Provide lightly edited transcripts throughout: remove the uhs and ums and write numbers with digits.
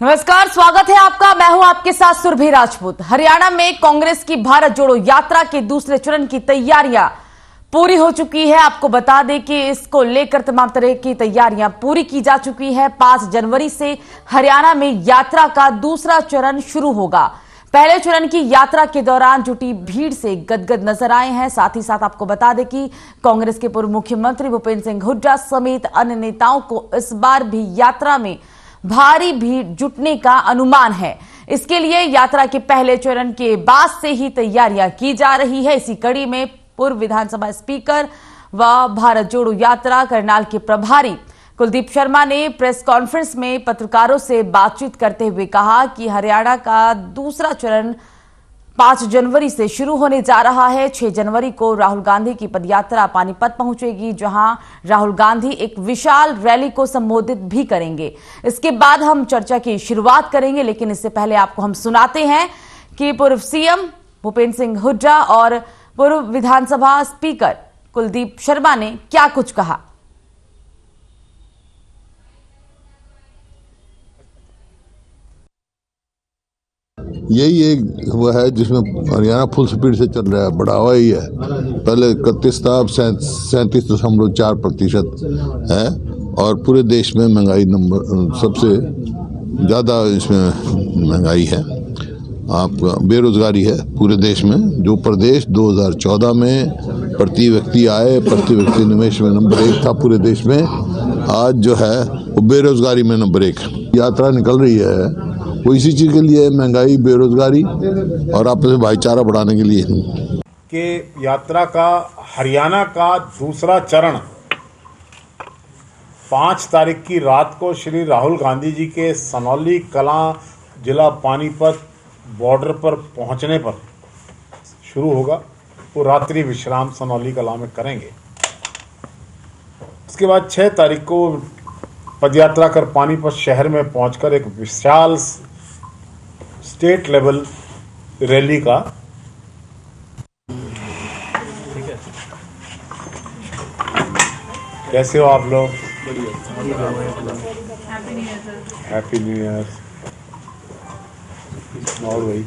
नमस्कार, स्वागत है आपका। मैं हूं आपके साथ सुरभि राजपूत। हरियाणा में कांग्रेस की भारत जोड़ो यात्रा के दूसरे चरण की तैयारियां पूरी हो चुकी है। आपको बता दें कि इसको लेकर तमाम तरह की तैयारियां पूरी की जा चुकी है। 5 जनवरी से हरियाणा में यात्रा का दूसरा चरण शुरू होगा। पहले चरण की यात्रा के दौरान जुटी भीड़ से गदगद नजर आए हैं। साथ ही साथ आपको बता दें कि कांग्रेस के पूर्व मुख्यमंत्री भूपेंद्र सिंह हुड्डा समेत अन्य नेताओं को इस बार भी यात्रा में भारी भीड़ जुटने का अनुमान है। इसके लिए यात्रा के पहले चरण के बाद से ही तैयारियां की जा रही है। इसी कड़ी में पूर्व विधानसभा स्पीकर व भारत जोड़ो यात्रा करनाल के प्रभारी कुलदीप शर्मा ने प्रेस कॉन्फ्रेंस में पत्रकारों से बातचीत करते हुए कहा कि हरियाणा का दूसरा चरण 5 जनवरी से शुरू होने जा रहा है। 6 जनवरी को राहुल गांधी की पदयात्रा पानीपत पहुंचेगी, जहां राहुल गांधी एक विशाल रैली को संबोधित भी करेंगे। इसके बाद हम चर्चा की शुरुआत करेंगे, लेकिन इससे पहले आपको हम सुनाते हैं कि पूर्व सीएम भूपेंद्र सिंह हुड्डा और पूर्व विधानसभा स्पीकर कुलदीप शर्मा ने क्या कुछ कहा। यही एक वो है जिसमें हरियाणा फुल स्पीड से चल रहा है। बढ़ावा ही है। पहले 31 था, अब 37.4% है और पूरे देश में महंगाई नंबर सबसे ज़्यादा इसमें महंगाई है। आप बेरोजगारी है पूरे देश में। जो प्रदेश 2014 में प्रति व्यक्ति आय, प्रति व्यक्ति निवेश में नंबर 1 था पूरे देश में, आज जो है वो बेरोजगारी में नंबर 1। यात्रा निकल रही है वो इसी चीज के लिए, महंगाई, बेरोजगारी और आपस में भाईचारा बढ़ाने के लिए कि यात्रा का हरियाणा का दूसरा चरण 5 तारीख की रात को श्री राहुल गांधी जी के सनौली कलां जिला पानीपत बॉर्डर पर पहुंचने पर शुरू होगा। वो रात्रि विश्राम सनौली कलां में करेंगे। उसके बाद 6 तारीख को पदयात्रा कर पानीपत शहर में पहुंचकर एक विशाल स्टेट लेवल रैली का कैसे हो आप लोग? Happy new year. और भाई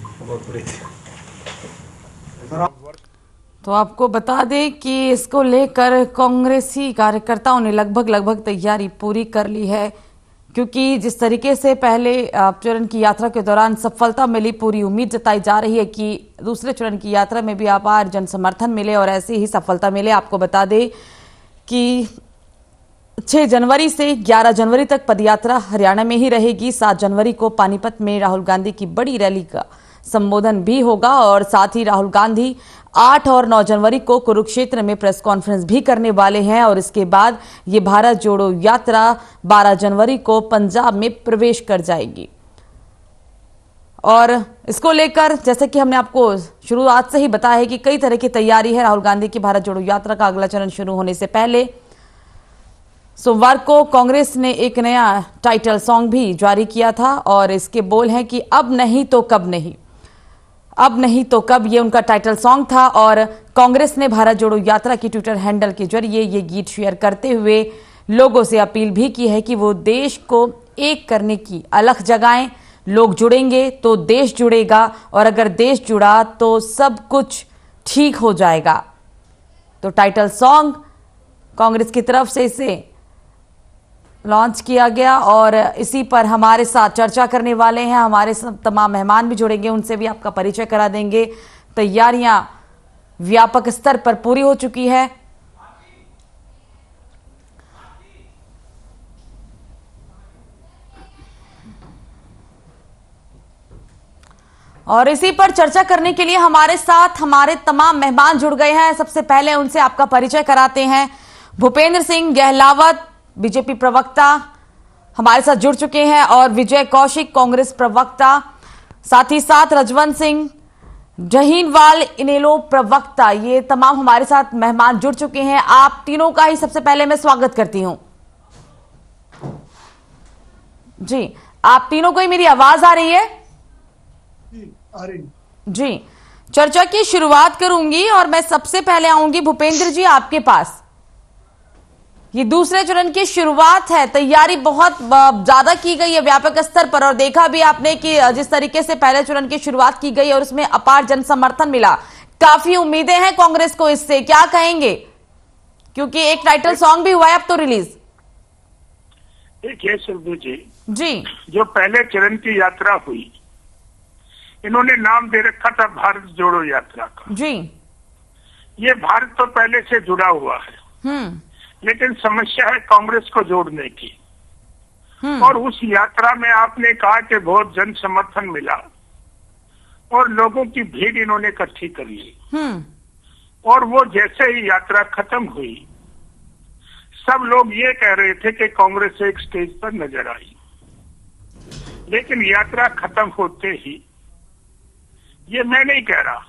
तो आपको बता दें कि इसको लेकर कांग्रेसी कार्यकर्ताओं ने लगभग तैयारी पूरी कर ली है, क्योंकि जिस तरीके से पहले चरण की यात्रा के दौरान सफलता मिली, पूरी उम्मीद जताई जा रही है कि दूसरे चरण की यात्रा में भी अपार जन समर्थन मिले और ऐसी ही सफलता मिले। आपको बता दें कि 6 जनवरी से 11 जनवरी तक पदयात्रा हरियाणा में ही रहेगी। 7 जनवरी को पानीपत में राहुल गांधी की बड़ी रैली का संबोधन भी होगा और साथ ही राहुल गांधी 8 और 9 जनवरी को कुरुक्षेत्र में प्रेस कॉन्फ्रेंस भी करने वाले हैं और इसके बाद ये भारत जोड़ो यात्रा 12 जनवरी को पंजाब में प्रवेश कर जाएगी। और इसको लेकर जैसे कि हमने आपको शुरुआत से ही बताया है कि कई तरह की तैयारी है। राहुल गांधी की भारत जोड़ो यात्रा का अगला चरण शुरू होने से पहले सोमवार को कांग्रेस ने एक नया टाइटल सॉन्ग भी जारी किया था और इसके बोल हैं कि अब नहीं तो कब नहीं, अब नहीं तो कब, ये उनका टाइटल सॉन्ग था। और कांग्रेस ने भारत जोड़ो यात्रा की ट्विटर हैंडल के जरिए ये गीत शेयर करते हुए लोगों से अपील भी की है कि वो देश को एक करने की अलख जगाएं। लोग जुड़ेंगे तो देश जुड़ेगा और अगर देश जुड़ा तो सब कुछ ठीक हो जाएगा। तो टाइटल सॉन्ग कांग्रेस की तरफ से इसे लॉन्च किया गया और इसी पर हमारे साथ चर्चा करने वाले हैं हमारे तमाम मेहमान भी जुड़ेंगे, उनसे भी आपका परिचय करा देंगे। तैयारियां व्यापक स्तर पर पूरी हो चुकी है। और इसी पर चर्चा करने के लिए हमारे साथ हमारे तमाम मेहमान जुड़ गए हैं। सबसे पहले उनसे आपका परिचय कराते हैं। भूपेंद्र सिंह गहलावत बीजेपी प्रवक्ता हमारे साथ जुड़ चुके हैं और विजय कौशिक कांग्रेस प्रवक्ता, साथ ही साथ रजवंत सिंह जहीनवाल इनेलो प्रवक्ता, ये तमाम हमारे साथ मेहमान जुड़ चुके हैं। आप तीनों का ही सबसे पहले मैं स्वागत करती हूं। जी, आप तीनों को ही मेरी आवाज आ रही है? जी, चर्चा की शुरुआत करूंगी और मैं सबसे पहले आऊंगी भूपेंद्र जी आपके पास। ये दूसरे चरण की शुरुआत है, तैयारी बहुत ज्यादा की गई है व्यापक स्तर पर, और देखा भी आपने कि जिस तरीके से पहले चरण की शुरुआत की गई और उसमें अपार जन समर्थन मिला। काफी उम्मीदें हैं कांग्रेस को इससे, क्या कहेंगे? क्योंकि एक टाइटल सॉन्ग भी हुआ है अब तो रिलीज। देखिए सिंधु जी, जो पहले चरण की यात्रा हुई, इन्होंने नाम दे रखा था भारत जोड़ो यात्रा का। जी। ये भारत तो पहले से जुड़ा हुआ है, लेकिन समस्या है कांग्रेस को जोड़ने की। और उस यात्रा में आपने कहा कि बहुत जन समर्थन मिला और लोगों की भीड़ इन्होंने इकट्ठी कर ली। और वो जैसे ही यात्रा खत्म हुई, सब लोग ये कह रहे थे कि कांग्रेस एक स्टेज पर नजर आई। लेकिन यात्रा खत्म होते ही, ये मैं नहीं कह रहा,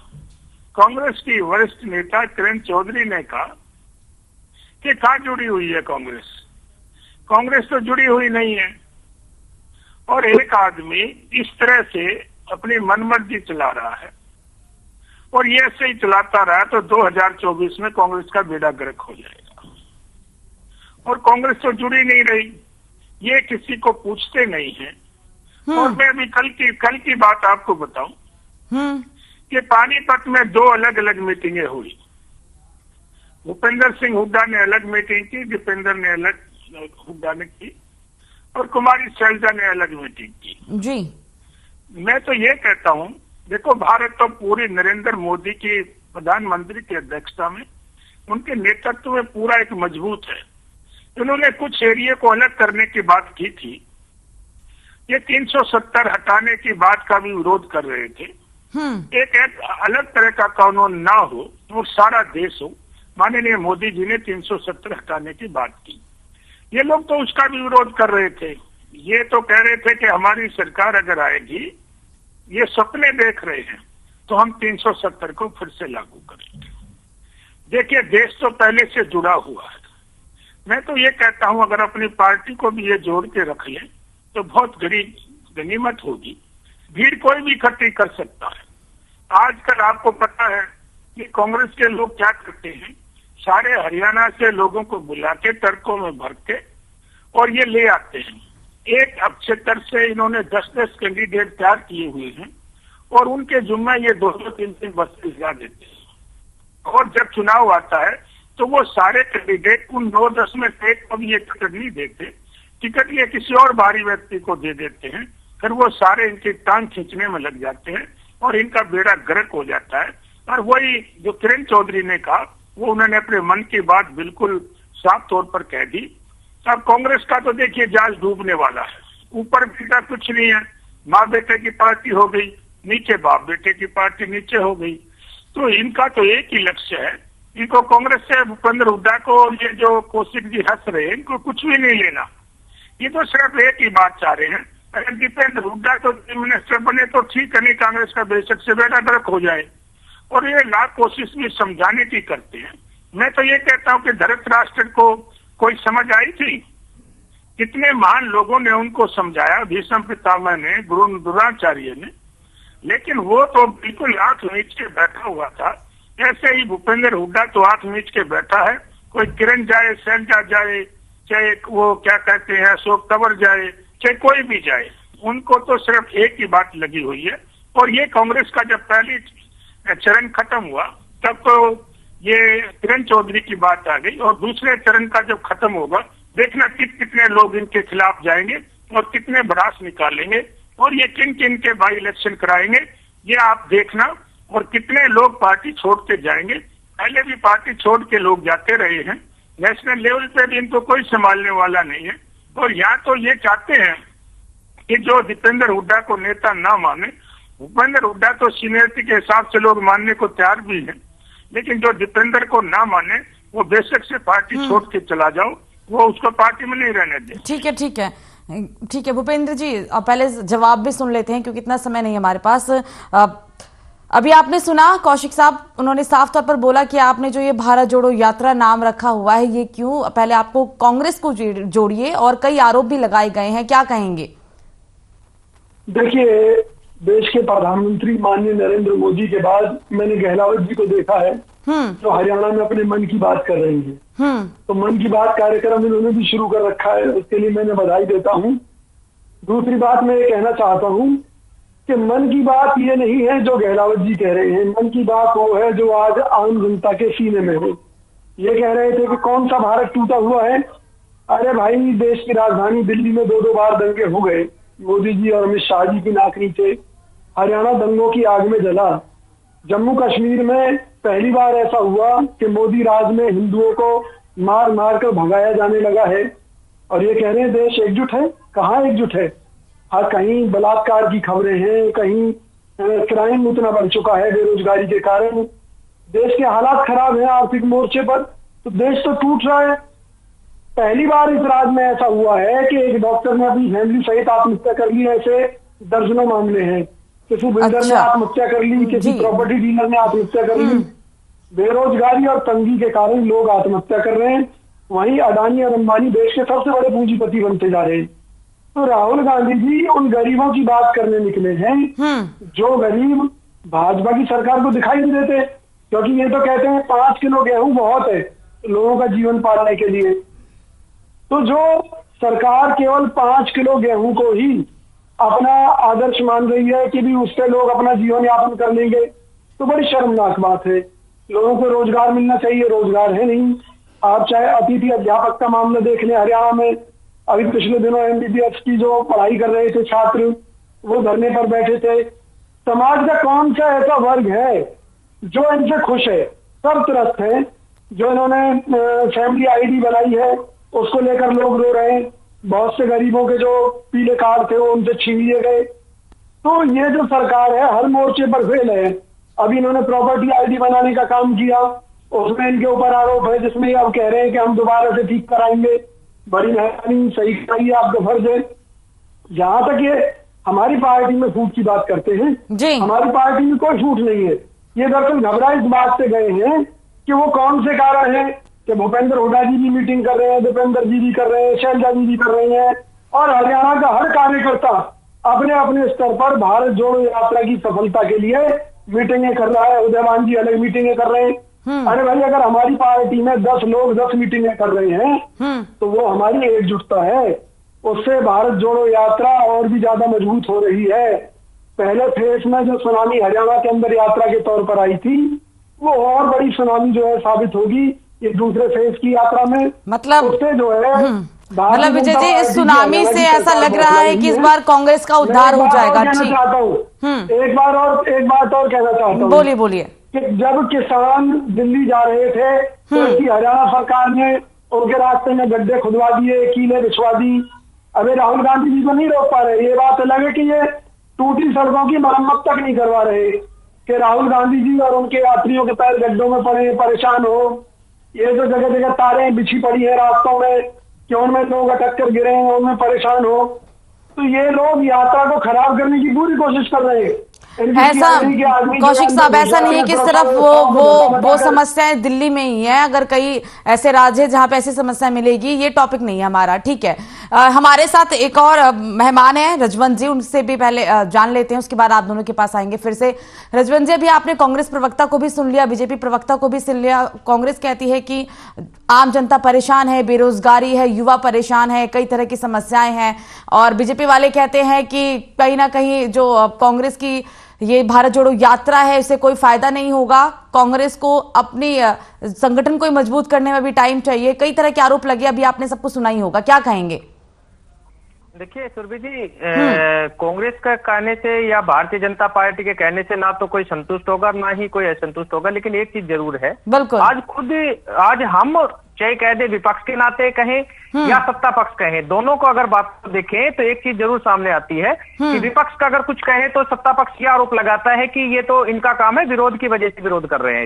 कांग्रेस की वरिष्ठ नेता किरण चौधरी ने कहा कि कहाँ जुड़ी हुई है कांग्रेस? कांग्रेस तो जुड़ी हुई नहीं है। और एक आदमी इस तरह से अपनी मनमर्जी चला रहा है और ये ऐसे ही चलाता रहा तो 2024 में कांग्रेस का बेड़ा गर्क हो जाएगा। और कांग्रेस तो जुड़ी नहीं रही, ये किसी को पूछते नहीं है। और मैं अभी कल की बात आपको बताऊं कि पानीपत में 2 अलग अलग मीटिंगें हुई। भूपेंद्र सिंह हुड्डा ने अलग मीटिंग की, दीपेंद्र ने अलग हुड्डा ने की, और कुमारी शैलजा ने अलग मीटिंग की। जी। मैं तो ये कहता हूं, देखो भारत तो पूरी नरेंद्र मोदी की प्रधानमंत्री की अध्यक्षता में, उनके नेतृत्व में पूरा एक मजबूत है। उन्होंने कुछ एरिया को अलग करने की बात की थी। ये 370 हटाने की बात का भी विरोध कर रहे थे। एक अलग तरह का कानून ना हो और सारा देश हो। माननीय मोदी जी ने 370 हटाने की बात की। ये लोग तो उसका भी विरोध कर रहे थे। ये तो कह रहे थे कि हमारी सरकार अगर आएगी, ये सपने देख रहे हैं, तो हम 370 को फिर से लागू करेंगे। देखिए, देश तो पहले से जुड़ा हुआ है। मैं तो ये कहता हूं, अगर अपनी पार्टी को भी ये जोड़ के रख ले तो बहुत बड़ी गनीमत होगी। भीड़ कोई भी इकट्ठी कर सकता है। आजकल आपको पता है कि कांग्रेस के लोग क्या करते हैं, सारे हरियाणा से लोगों को बुला के ट्रकों में भर के और ये ले आते हैं। एक क्षेत्र से इन्होंने 10-10 कैंडिडेट तैयार किए हुए हैं और उनके जुम्मे ये 2-3 बसें भिजवा देते हैं। और जब चुनाव आता है तो वो सारे कैंडिडेट उन 9-10 में से एक को भी ये टिकट नहीं देते, टिकट ये किसी और बाहरी व्यक्ति को दे देते हैं। फिर वो सारे इनकी टांग खींचने में लग जाते हैं और इनका बेड़ा गर्क हो जाता है। और वही जो किरण चौधरी ने कहा, वो उन्होंने अपने मन की बात बिल्कुल साफ तौर पर कह दी। अब कांग्रेस का तो देखिए जहाज डूबने वाला है। ऊपर बेटा कुछ नहीं है, माँ बेटे की पार्टी हो गई, नीचे बाप बेटे की पार्टी नीचे हो गई। तो इनका तो एक ही लक्ष्य है, इनको कांग्रेस से भूपेंद्र हुड्डा को और ये जो कौशिक जी हंस रहे हैं, इनको कुछ भी नहीं लेना। ये तो सिर्फ एक ही बात चाह रहे हैं, अगर दीपेंद्र हुड्डा तो चीफ मिनिस्टर बने तो ठीक है, नहीं कांग्रेस का बेशक से बेड़ा गर्क हो जाए। और ये लाख कोशिश भी समझाने की करते हैं। मैं तो ये कहता हूँ कि धृतराष्ट्र को कोई समझ आई थी? कितने महान लोगों ने उनको समझाया, भीष्म पितामह ने, गुरु द्रोणाचार्य ने, लेकिन वो तो बिल्कुल आंख मीच के बैठा हुआ था। ऐसे ही भूपेंद्र हुड्डा तो आंख मीच के बैठा है। कोई किरण जाए, शैलजा जाए, चाहे वो क्या कहते हैं अशोक तंवर जाए, चाहे कोई भी जाए, उनको तो सिर्फ एक ही बात लगी हुई है। और ये कांग्रेस का जब पहली चरण खत्म हुआ तब तो ये किरण चौधरी की बात आ गई, और दूसरे चरण का जब खत्म होगा, देखना कितने लोग इनके खिलाफ जाएंगे और कितने भड़ास निकालेंगे और ये किन किन के बाई इलेक्शन कराएंगे, ये आप देखना। और कितने लोग पार्टी छोड़ के जाएंगे। पहले भी पार्टी छोड़ के लोग जाते रहे हैं। नेशनल लेवल पे भी इनको कोई संभालने वाला नहीं है। और यहाँ तो ये चाहते हैं कि जो दीपेंद्र हुड्डा को नेता ना माने, भूपेंद्र हुड्डा तो सीनियरिटी के हिसाब से लोग मानने को तैयार भी हैं, लेकिन जो दीपेंद्र को ना माने वो बेशक से पार्टी छोड़ के चला जाओ, वो उसको पार्टी में नहीं रहने दे। ठीक है, ठीक है, ठीक है भूपेंद्र जी, अब पहले जवाब भी सुन लेते हैं क्योंकि इतना समय नहीं हमारे पास। अभी आपने सुना कौशिक साहब, उन्होंने साफ तौर पर बोला कि आपने जो ये भारत जोड़ो यात्रा नाम रखा हुआ है, ये क्यों? पहले आपको कांग्रेस को जोड़िए, और कई आरोप भी लगाए गए हैं, क्या कहेंगे? देखिए, देश के प्रधानमंत्री माननीय नरेंद्र मोदी के बाद मैंने गहलोत जी को देखा है जो हरियाणा में अपने मन की बात कर रही है। तो मन की बात कार्यक्रम इन्होंने भी शुरू कर रखा है, उसके लिए मैंने बधाई देता हूँ। दूसरी बात मैं ये कहना चाहता हूँ कि मन की बात ये नहीं है जो गहलावत जी कह रहे हैं, मन की बात वो है जो आज आम जनता के सीने में है। ये कह रहे थे कि कौन सा भारत टूटा हुआ है। अरे भाई, देश की राजधानी दिल्ली में 2-2 बार दंगे हो गए, मोदी जी और अमित शाह जी की नाक नीचे। हरियाणा दंगों की आग में जला। जम्मू कश्मीर में पहली बार ऐसा हुआ कि मोदी राज में हिंदुओं को मार मार कर भगाया जाने लगा है, और ये कह रहे हैं देश एकजुट है। कहाँ एकजुट है? हाँ, कहीं बलात्कार की खबरें हैं, कहीं क्राइम उतना बढ़ चुका है बेरोजगारी के कारण, देश के हालात खराब हैं आर्थिक मोर्चे पर, तो देश तो टूट रहा है। पहली बार इस राज्य में ऐसा हुआ है कि एक डॉक्टर ने अपनी फैमिली सहित आत्महत्या कर ली। ऐसे दर्जनों मामले हैं। किसी बिल्डर ने आत्महत्या कर ली, किसी प्रॉपर्टी डीलर ने आत्महत्या कर ली। बेरोजगारी और तंगी के कारण लोग आत्महत्या कर रहे हैं। वहीं अडानी और अंबानी देश के सबसे बड़े पूंजीपति बनते जा रहे हैं। तो राहुल गांधी जी उन गरीबों की बात करने निकले हैं जो गरीब भाजपा की सरकार को दिखाई नहीं देते, क्योंकि ये तो कहते हैं 5 किलो गेहूं बहुत है लोगों का जीवन पालने के लिए। तो जो सरकार केवल 5 किलो गेहूं को ही अपना आदर्श मान रही है कि भी उससे लोग अपना जीवन यापन कर लेंगे, तो बड़ी शर्मनाक बात है। लोगों को रोजगार मिलना चाहिए, रोजगार है नहीं। आप चाहे अतिथि अध्यापक का मामला देख लें, हरियाणा में अभी पिछले दिनों MBBS की जो पढ़ाई कर रहे थे छात्र, वो धरने पर बैठे थे। समाज का कौन सा ऐसा वर्ग है जो इनसे खुश है? सब त्रस्त है। जो इन्होंने फैमिली ID बनाई है उसको लेकर लोग रो रहे हैं। बहुत से गरीबों के जो पीले कार्ड थे वो उनसे छीन लिए गए। तो ये जो सरकार है हर मोर्चे पर फेल है। अभी इन्होंने प्रॉपर्टी ID बनाने का काम किया, उसमें इनके ऊपर आरोप है जिसमें अब कह रहे हैं कि हम दोबारा से ठीक कराएंगे। बड़ी मेहरबानी, सही कराइए, आपका फर्ज है। जहां तक ये हमारी पार्टी में फूट की बात करते हैं, हमारी पार्टी में कोई फूट नहीं है। ये दरअसल घबरा इस बात से गए हैं कि वो कौन से कारण है कि भूपेंद्र हुड्डा जी भी मीटिंग कर रहे हैं, दीपेंद्र जी भी कर रहे हैं, शैलजा जी भी कर रही हैं, और हरियाणा का हर कार्यकर्ता अपने अपने स्तर पर भारत जोड़ो यात्रा की सफलता के लिए मीटिंगें कर रहा है। उदयमान जी अलग मीटिंगें कर रहे हैं। अरे भाई, अगर हमारी पार्टी में 10 लोग 10 मीटिंगें कर रहे हैं तो वो हमारी एकजुटता है। उससे भारत जोड़ो यात्रा और भी ज्यादा मजबूत हो रही है। पहले फेज में जो सुनामी हरियाणा के अंदर यात्रा के तौर पर आई थी, वो और बड़ी सुनामी जो है साबित होगी ये दूसरे फेज की यात्रा में। मतलब उससे जो है मतलब विजय जी, इस सुनामी से ऐसा लग रहा है कि इस बार कांग्रेस का उद्धार हो जाएगा। ठीक, एक बात और कहना चाहता हूँ। बोलिए। कि जब किसान दिल्ली जा रहे थे तो हरियाणा सरकार ने उनके रास्ते में गड्ढे खुदवा दिए, कीले बिछवा दी। अबे राहुल गांधी जी को नहीं रोक पा रहे। ये बात अलग है कि ये टूटी सड़कों की मरम्मत तक नहीं करवा रहे कि राहुल गांधी जी और उनके यात्रियों के पैर गड्ढों में पड़े, परेशान हो। ये जो जगह जगह तारें बिछी पड़ी है रास्तों में कि उनमें लोग अटक कर गिरे हैं, उनमें परेशान हो, तो ये लोग यात्रा को खराब करने की पूरी कोशिश कर रहे हैं। ऐसा कौशिक साहब, ऐसा नहीं है कि सिर्फ वो समस्याएं दिल्ली में ही है। अगर कई ऐसे राज्य है जहां पे ऐसी समस्या मिलेगी, ये टॉपिक नहीं है हमारा। ठीक है, हमारे साथ एक और मेहमान है रजवंत जी, उनसे भी पहले जान लेते हैं, उसके बाद आप दोनों के पास आएंगे फिर से। रजवंत जी, अभी आपने कांग्रेस प्रवक्ता को भी सुन लिया, बीजेपी प्रवक्ता को भी सुन लिया। कांग्रेस कहती है कि आम जनता परेशान है, बेरोजगारी है, युवा परेशान है, कई तरह की समस्याएं हैं, और बीजेपी वाले कहते हैं कि कहीं ना कहीं जो कांग्रेस की ये भारत जोड़ो यात्रा है इससे कोई फायदा नहीं होगा। कांग्रेस को अपनी संगठन को मजबूत करने में भी टाइम चाहिए। कई तरह के आरोप लगे, अभी आपने सबको सुना ही होगा, क्या कहेंगे? देखिए सुरभि जी, कांग्रेस का कहने से या भारतीय जनता पार्टी के कहने से ना तो कोई संतुष्ट होगा ना ही कोई असंतुष्ट होगा, लेकिन एक चीज जरूर है। बिल्कुल, आज हम चाहे कह दे विपक्ष के नाते कहें या सत्ता पक्ष कहें, दोनों को अगर बात को देखें तो एक चीज जरूर सामने आती है कि विपक्ष का अगर कुछ कहे तो सत्ता पक्ष ये आरोप लगाता है कि ये तो इनका काम है, विरोध की वजह से विरोध कर रहे हैं।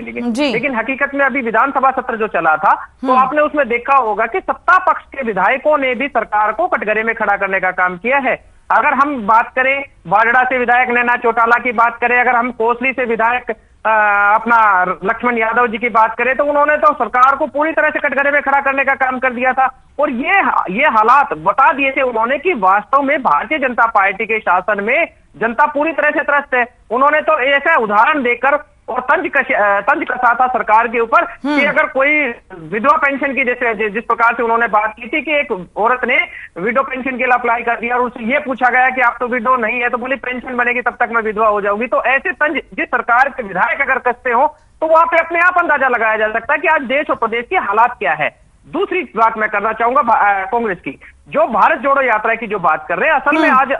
लेकिन हकीकत में अभी विधानसभा सत्र जो चला था तो आपने उसमें देखा होगा कि सत्ता पक्ष के विधायकों ने भी सरकार को कटघरे में खड़ा करने का काम किया है। अगर हम बात करें बाजड़ा से विधायक नैना चौटाला की बात करें, अगर हम कोसली से विधायक अपना लक्ष्मण यादव जी की बात करें, तो उन्होंने तो सरकार को पूरी तरह से कटघरे में खड़ा करने का काम कर दिया था। और ये हालात बता दिए थे उन्होंने कि वास्तव में भारतीय जनता पार्टी के शासन में जनता पूरी तरह से त्रस्त है। उन्होंने तो ऐसा उदाहरण देकर और तंज कसा था सरकार के ऊपर कि अगर कोई विधवा पेंशन की, जैसे जिस प्रकार से उन्होंने बात की थी कि एक औरत ने विडो पेंशन के लिए अप्लाई कर दिया और उससे ये पूछा गया कि आप तो विडो नहीं है, तो बोली पेंशन बनेगी तब तक मैं विधवा हो जाऊंगी। तो ऐसे तंज जिस सरकार के विधायक अगर कसते हो तो वहां पे अपने आप अंदाजा लगाया जा सकता है कि आज देश और प्रदेश की हालात क्या है। दूसरी बात मैं करना चाहूंगा कांग्रेस की, जो भारत जोड़ो यात्रा की जो बात कर रहे हैं,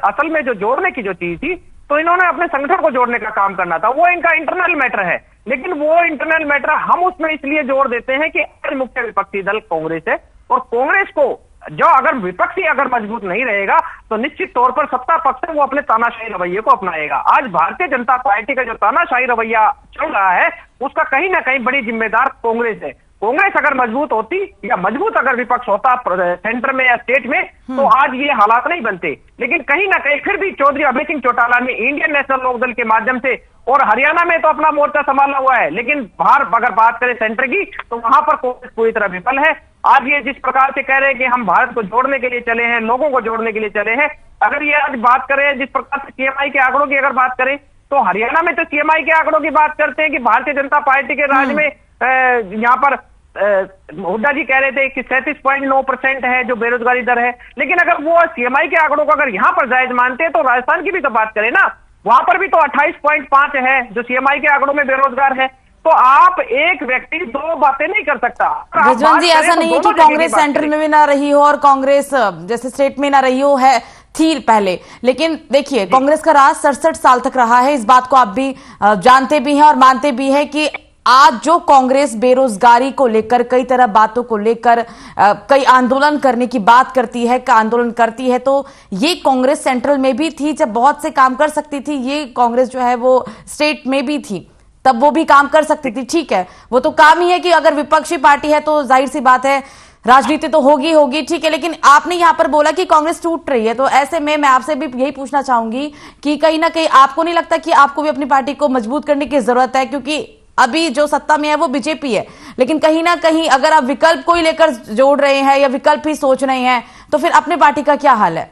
असल में जो जोड़ने की जो चीज थी, तो इन्होंने अपने संगठन को जोड़ने का काम करना था, वो इनका इंटरनल मैटर है। लेकिन वो इंटरनल मैटर हम उसमें इसलिए जोड़ देते हैं कि मुख्य विपक्षी दल कांग्रेस है, और कांग्रेस को जो अगर विपक्षी अगर मजबूत नहीं रहेगा तो निश्चित तौर पर सत्ता पक्ष है वो अपने तानाशाही रवैये को अपनाएगा। आज भारतीय जनता पार्टी का जो तानाशाही रवैया चल रहा है उसका कहीं ना कहीं बड़ी जिम्मेदार कांग्रेस है। कांग्रेस अगर मजबूत होती या मजबूत अगर विपक्ष होता सेंटर में या स्टेट में, तो आज ये हालात नहीं बनते। लेकिन कहीं ना कहीं फिर भी चौधरी अभय सिंह चौटाला ने इंडियन नेशनल लोकदल के माध्यम से, और हरियाणा में तो अपना मोर्चा संभाला हुआ है, लेकिन बाहर अगर बात करें सेंटर की तो वहां पर कांग्रेस पूरी तरह विफल है। आज ये जिस प्रकार से कह रहे हैं कि हम भारत को जोड़ने के लिए चले हैं, लोगों को जोड़ने के लिए चले हैं, अगर ये आज बात करें जिस प्रकार से सीएमआई के आंकड़ों की अगर बात करें तो हरियाणा में तो सीएमआई के आंकड़ों की बात करते हैं कि भारतीय जनता पार्टी के राज में यहाँ पर हुड्डा जी कह रहे थे कि 37.9% है जो बेरोजगारी दर है। लेकिन अगर वो सीएमआई के आंकड़ों को अगर यहाँ पर जायज मानते हैं तो राजस्थान की भी तो बात करें ना, वहां पर भी तो 28.5 है जो सीएमआई के आंकड़ों में बेरोजगार है। तो आप एक व्यक्ति दो बातें नहीं कर सकता। रिजवान जी, ऐसा नहीं है कि कांग्रेस सेंटर में भी ना रही हो और कांग्रेस जैसे स्टेट में ना रही हो, है थी पहले, लेकिन देखिए कांग्रेस का राज 67 साल तक रहा है। इस बात को आप भी जानते भी हैं और मानते भी हैं कि आज जो कांग्रेस बेरोजगारी को लेकर कई तरह बातों को लेकर कई आंदोलन करने की बात करती है, आंदोलन करती है, तो ये कांग्रेस सेंट्रल में भी थी जब बहुत से काम कर सकती थी। ये कांग्रेस जो है वो स्टेट में भी थी, तब वो भी काम कर सकती थी। ठीक है, वो तो काम ही है कि अगर विपक्षी पार्टी है तो जाहिर सी बात है राजनीति तो होगी, ठीक है। लेकिन आपने यहां पर बोला कि कांग्रेस टूट रही है, तो ऐसे में मैं आपसे भी यही पूछना चाहूंगी कि कहीं ना कहीं आपको नहीं लगता कि आपको भी अपनी पार्टी को मजबूत करने की जरूरत है? क्योंकि अभी जो सत्ता में है वो बीजेपी है, लेकिन कहीं ना कहीं अगर आप विकल्प को ही लेकर जोड़ रहे हैं या विकल्प ही सोच रहे हैं तो फिर अपने पार्टी का क्या हाल है?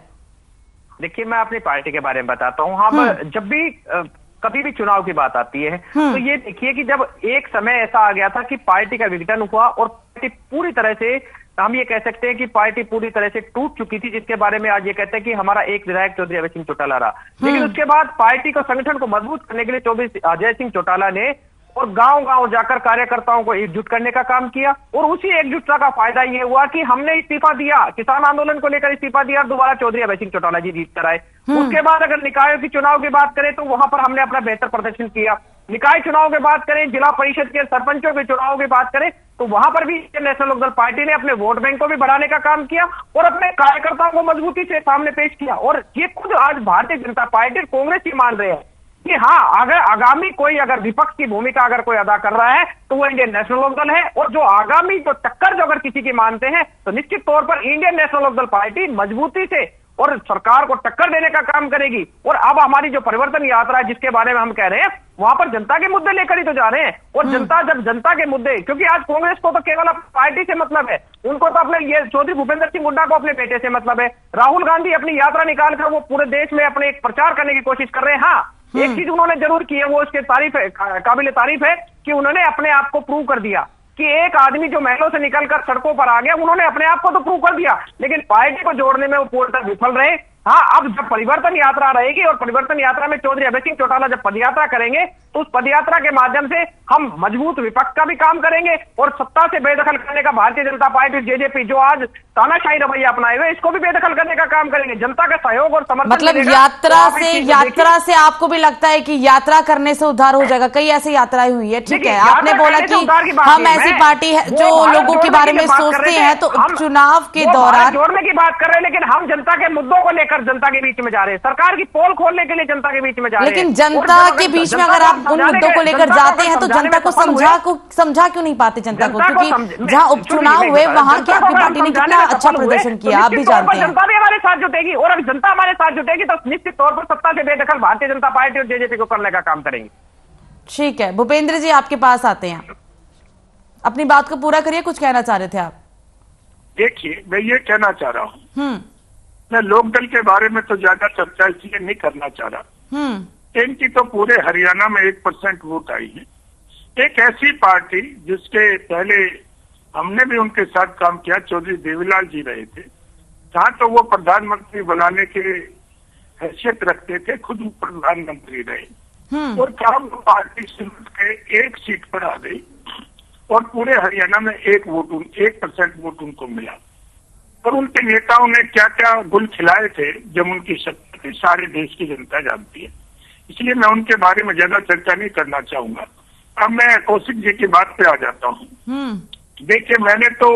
देखिए, मैं अपनी पार्टी के बारे में बताता हूँ। हाँ, जब भी कभी भी चुनाव की बात आती है तो ये देखिए कि जब एक समय ऐसा आ गया था कि पार्टी का विघटन हुआ और पार्टी पूरी तरह से, हम ये कह सकते हैं कि पार्टी पूरी तरह से टूट चुकी थी, जिसके बारे में आज ये कहते हैं कि हमारा एक विधायक चौधरी अभय सिंह चौटाला रहा। लेकिन उसके बाद पार्टी को, संगठन को मजबूत करने के लिए चौधरी अजय सिंह चौटाला ने और गांव-गांव जाकर कार्यकर्ताओं को एकजुट करने का काम किया, और उसी एकजुटता का फायदा ये हुआ कि हमने इस्तीफा दिया, किसान आंदोलन को लेकर इस्तीफा दिया और दोबारा चौधरी अभय सिंह चौटाला जी जीत कर आए। उसके बाद अगर निकायों की चुनाव की बात करें तो वहां पर हमने अपना बेहतर प्रदर्शन किया। निकाय चुनाव की बात करें, जिला परिषद के सरपंचों के चुनाव की बात करें तो वहां पर भी नेशनल लोकदल पार्टी ने अपने वोट बैंक को भी बढ़ाने का काम किया और अपने कार्यकर्ताओं को मजबूती से सामने पेश किया। और ये खुद आज भारतीय जनता पार्टी और कांग्रेस ही मान रहे हैं कि हाँ, अगर आगामी कोई अगर विपक्ष की भूमिका अगर कोई अदा कर रहा है तो वो इंडियन नेशनल लोकदल है, और जो आगामी जो टक्कर जो अगर किसी की मानते हैं तो निश्चित तौर पर इंडियन नेशनल लोकदल पार्टी मजबूती से और सरकार को टक्कर देने का काम करेगी। और अब हमारी जो परिवर्तन यात्रा है जिसके बारे में हम कह रहे हैं, वहां पर जनता के मुद्दे लेकर ही तो जा रहे हैं। और जनता, जब जनता के मुद्दे, क्योंकि आज कांग्रेस को तो केवल पार्टी से मतलब है, उनको तो अपने ये चौधरी भूपेंद्र सिंह हुड्डा को अपने बेटे से मतलब है। राहुल गांधी अपनी यात्रा निकालकर वो पूरे देश में अपने एक प्रचार करने की कोशिश कर रहे हैं। हाँ, एक चीज उन्होंने जरूर की है, वो उसके तारीफ है, काबिल तारीफ है कि उन्होंने अपने आप को प्रूव कर दिया कि एक आदमी जो महलों से निकलकर सड़कों पर आ गया, उन्होंने अपने आप को तो प्रूव कर दिया, लेकिन पार्टी को जोड़ने में वो पूर्णतः विफल रहे। हाँ, अब जब परिवर्तन यात्रा रहेगी और परिवर्तन यात्रा में चौधरी अभय सिंह चौटाला जब पदयात्रा करेंगे तो उस पदयात्रा के माध्यम से हम मजबूत विपक्ष का भी काम करेंगे और सत्ता से बेदखल करने का भारतीय जनता पार्टी जेजेपी जो आज तानाशाही रवैया अपनाए हुए, इसको भी बेदखल करने का काम करेंगे। जनता का सहयोग और समर्थन, मतलब यात्रा से आपको भी लगता है कि यात्रा करने से उद्धार हो जाएगा? कई ऐसी यात्राएं हुई है, ठीक है, आपने बोला कि हम ऐसी पार्टी है जो लोगों के बारे में सोचते हैं, तो उपचुनाव के दौरान जोड़ने की बात कर रहे हैं, लेकिन हम जनता के मुद्दों को लेकर जनता के बीच में जा रहे हैं, सरकार की पोल खोलने के लिए जनता के बीच में जा रहे हैं। लेकिन जनता के बीच में अगर आप उन मुद्दों को लेकर जाते हैं तो जनता को समझा क्यों नहीं पाते जनता को? क्योंकि जहां उपचुनाव हुए वहां की आपकी पार्टी ने कितना अच्छा प्रदर्शन किया, आप भी जानते हैं। जनता भी हमारे साथ जुटेगी, और अगर जनता हमारे साथ जुटेगी तो निश्चित तौर पर सत्ता से बेदखल भारतीय जनता पार्टी और जेजेपी को करने का काम करेंगे। ठीक है, भूपेंद्र जी आपके पास आते हैं, अपनी बात को पूरा करिए, कुछ कहना चाह रहे थे आप। देखिए, मैं ये कहना चाह रहा हूँ, मैं लोकदल के बारे में तो ज्यादा चर्चा इसलिए नहीं करना चाह रहा। इनकी तो पूरे हरियाणा में 1% वोट आई है, एक ऐसी पार्टी जिसके पहले हमने भी उनके साथ काम किया, चौधरी देवीलाल जी रहे थे, जहां तो वो प्रधानमंत्री बनाने के हैसियत रखते थे, खुद प्रधानमंत्री रहे और काम पार्टी से के एक सीट पर आ गई और पूरे हरियाणा में 1% वोट उनको मिला। और उनके नेताओं ने क्या क्या गुल खिलाए थे जब उनकी शक्ति थी, सारे देश की जनता जानती है, इसलिए मैं उनके बारे में ज्यादा चर्चा नहीं करना चाहूंगा। अब मैं कौशिक जी की बात पे आ जाता हूँ। देखिए, मैंने तो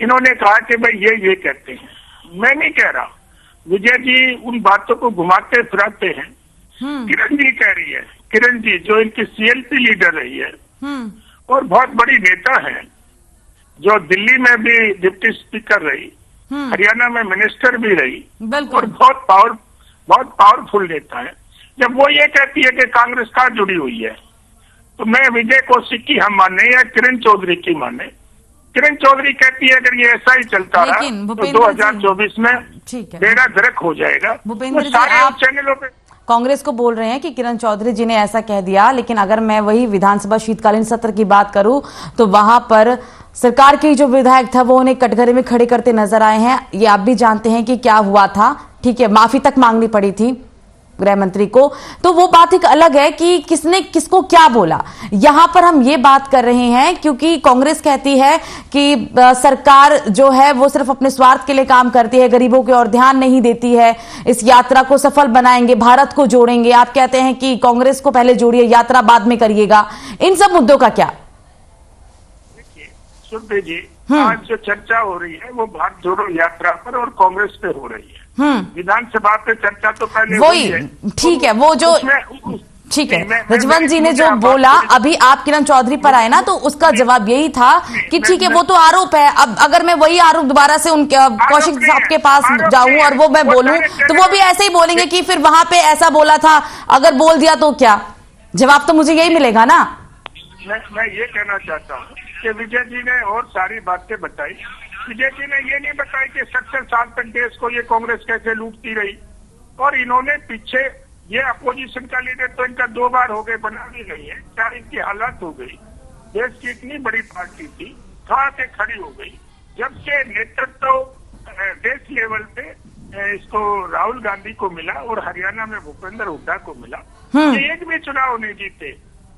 इन्होंने कहा कि भाई ये कहते हैं, मैं नहीं कह रहा, विजय जी उन बातों को घुमाते फिराते हैं। किरण जी कह रही है, किरण जी जो इनकी सीएलपी लीडर रही है और बहुत बड़ी नेता है, जो दिल्ली में भी डिप्टी स्पीकर रही, हरियाणा में मिनिस्टर भी रही और बहुत पावरफुल नेता है। जब वो ये कहती है कि कांग्रेस कहाँ जुड़ी हुई है, तो मैं विजय कौशिक की हम माने या किरण चौधरी की माने। किरण चौधरी कहती है अगर ये ऐसा ही चलता रहा तो 2024 में बेड़ा गर्क हो जाएगा। भूपेंद्र जी, आप चैनलों पे कांग्रेस को बोल रहे हैं कि किरण चौधरी जी ने ऐसा कह दिया, लेकिन अगर मैं वही विधानसभा शीतकालीन सत्र की बात करूं तो वहां पर सरकार के जो विधायक था वो उन्हें कटघरे में खड़े करते नजर आए हैं। ये आप भी जानते हैं कि क्या हुआ था, ठीक है, माफी तक मांगनी पड़ी थी गृह मंत्री को, तो वो बात एक अलग है कि किसने किसको क्या बोला। यहां पर हम ये बात कर रहे हैं क्योंकि कांग्रेस कहती है कि सरकार जो है वो सिर्फ अपने स्वार्थ के लिए काम करती है, गरीबों की ओर ध्यान नहीं देती है। इस यात्रा को सफल बनाएंगे, भारत को जोड़ेंगे। आप कहते हैं कि कांग्रेस को पहले जोड़िए, यात्रा बाद में करिएगा। इन सब मुद्दों का क्या? सुनते जी, आज जो चर्चा हो रही है वो भारत जोड़ो यात्रा पर और कांग्रेस पे हो रही है। विधानसभा पे चर्चा तो पहले वही है, ठीक है, वो जो ठीक है, रजवंत जी ने जो बोला, अभी आप किरण चौधरी पर आए ना, तो उसका जवाब यही था कि ठीक है वो तो आरोप है। अब अगर मैं वही आरोप दोबारा से उनके कौशिक साहब के पास जाऊं और वो मैं बोलूं तो वो भी ऐसे ही बोलेंगे कि फिर वहां पे ऐसा बोला था, अगर बोल दिया तो क्या? जवाब तो मुझे यही मिलेगा ना। मैं ये कहना चाहता हूँ कि विजय जी ने और सारी बातें बताई। विजय जी ने ये नहीं बताया कि 70 साल तक देश को ये कांग्रेस कैसे लूटती रही, और इन्होंने पीछे ये अपोजिशन का लीडर तो इनका 2 बार हो गए, बना भी गई है, क्या इनकी हालत हो गई। देश की इतनी बड़ी पार्टी थी, कहाँ से खड़ी हो गई। जब से नेतृत्व देश लेवल पे इसको राहुल गांधी को मिला और हरियाणा में भूपेंद्र हुड्डा को मिला, ये एक भी चुनाव नहीं जीते,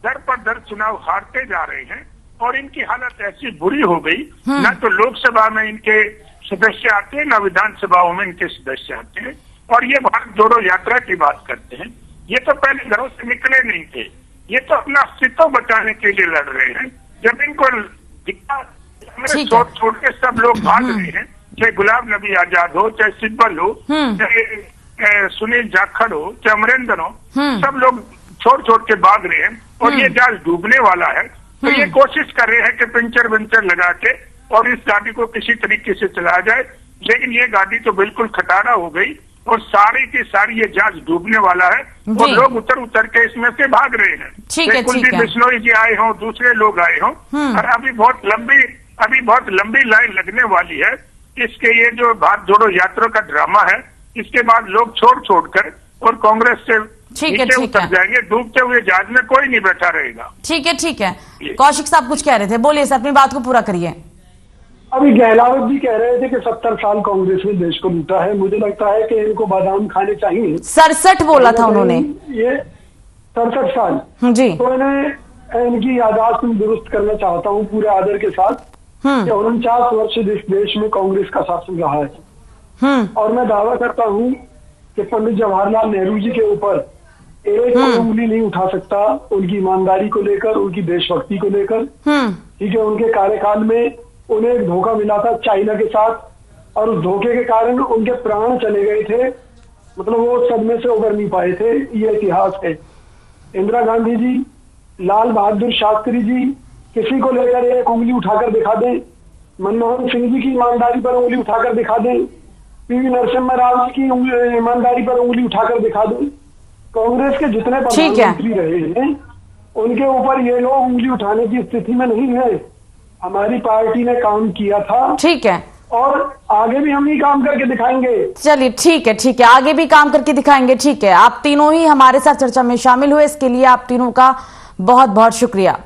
दर पर दर चुनाव हारते जा रहे हैं और इनकी हालत ऐसी बुरी हो गई, न तो लोकसभा में इनके सदस्य आते हैं, न विधानसभाओं में इनके सदस्य आते हैं। और ये भारत जोड़ो यात्रा की बात करते हैं, ये तो पहले घरों से निकले नहीं थे, ये तो अपना अस्तित्व बचाने के लिए लड़ रहे हैं। जब इनको दिखा छोड़ के सब लोग भाग रहे हैं, चाहे गुलाम नबी आजाद हो, चाहे सिब्बल हो, चाहे सुनील जाखड़ हो, चाहे अमरिंदर हो, सब लोग छोड़ के भाग रहे हैं और ये जहाज डूबने वाला है। तो ये कोशिश कर रहे हैं कि पंचर वंचर लगा के और इस गाड़ी को किसी तरीके से चलाया जाए, लेकिन ये गाड़ी तो बिल्कुल खटारा हो गई और सारी की सारी ये जहाज डूबने वाला है और लोग उतर के इसमें से भाग रहे हैं। कुलदीप बिश्नोई जी आए हों, दूसरे लोग आए हों, और अभी बहुत लंबी लाइन लगने वाली है इसके। ये जो भारत जोड़ो यात्रा का ड्रामा है, इसके बाद लोग छोड़ कर और कांग्रेस से नीचे उतर जाएंगे, डूबते हुए जहाज में कोई नहीं बैठा रहेगा। ठीक है। कौशिक साहब कुछ कह रहे थे, बोलिए सर, अपनी बात को पूरा करिए। अभी गहलावत जी कह रहे थे कि 70 साल कांग्रेस ने देश को लूटा है। मुझे लगता है कि इनको बादाम खाने चाहिए। 67 बोला था उन्होंने, ये 67 साल जी। तो इन्हें इनकी याददाश्त में दुरुस्त करना चाहता हूँ पूरे आदर के साथ कि 49 वर्ष इस देश में कांग्रेस का शासन रहा है और मैं दावा करता हूँ कि पंडित जवाहरलाल नेहरू जी के ऊपर एक उंगली नहीं उठा सकता, उनकी ईमानदारी को लेकर, उनकी देशभक्ति को लेकर। ठीक है, उनके कार्यकाल में उन्हें एक धोखा मिला था चाइना के साथ और उस धोखे के कारण उनके प्राण चले गए थे, मतलब वो सदमे से उबर नहीं पाए थे, ये इतिहास है। इंदिरा गांधी जी, लाल बहादुर शास्त्री जी किसी को लेकर एक उंगली उठाकर दिखा दें, मनमोहन सिंह जी की ईमानदारी पर उंगली उठाकर दिखा दें, पीवी नरसिम्हा राव जी की ईमानदारी पर उंगली उठाकर दिखा दें। कांग्रेस के जितने प्रधानमंत्री रहे हैं उनके ऊपर ये लोग उंगली उठाने की स्थिति में नहीं है। हमारी पार्टी ने काम किया था, ठीक है, और आगे भी हम ही काम करके दिखाएंगे। चलिए ठीक है, आगे भी काम करके दिखाएंगे। ठीक है, आप तीनों ही हमारे साथ चर्चा में शामिल हुए, इसके लिए आप तीनों का बहुत बहुत शुक्रिया।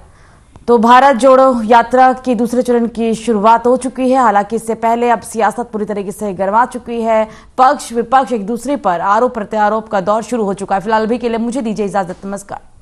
तो भारत जोड़ो यात्रा की दूसरे चरण की शुरुआत हो चुकी है। हालांकि इससे पहले अब सियासत पूरी तरीके से गर्मा चुकी है। पक्ष विपक्ष एक दूसरे पर आरोप प्रत्यारोप का दौर शुरू हो चुका है। फिलहाल अभी के लिए मुझे दीजिए इजाजत। नमस्कार।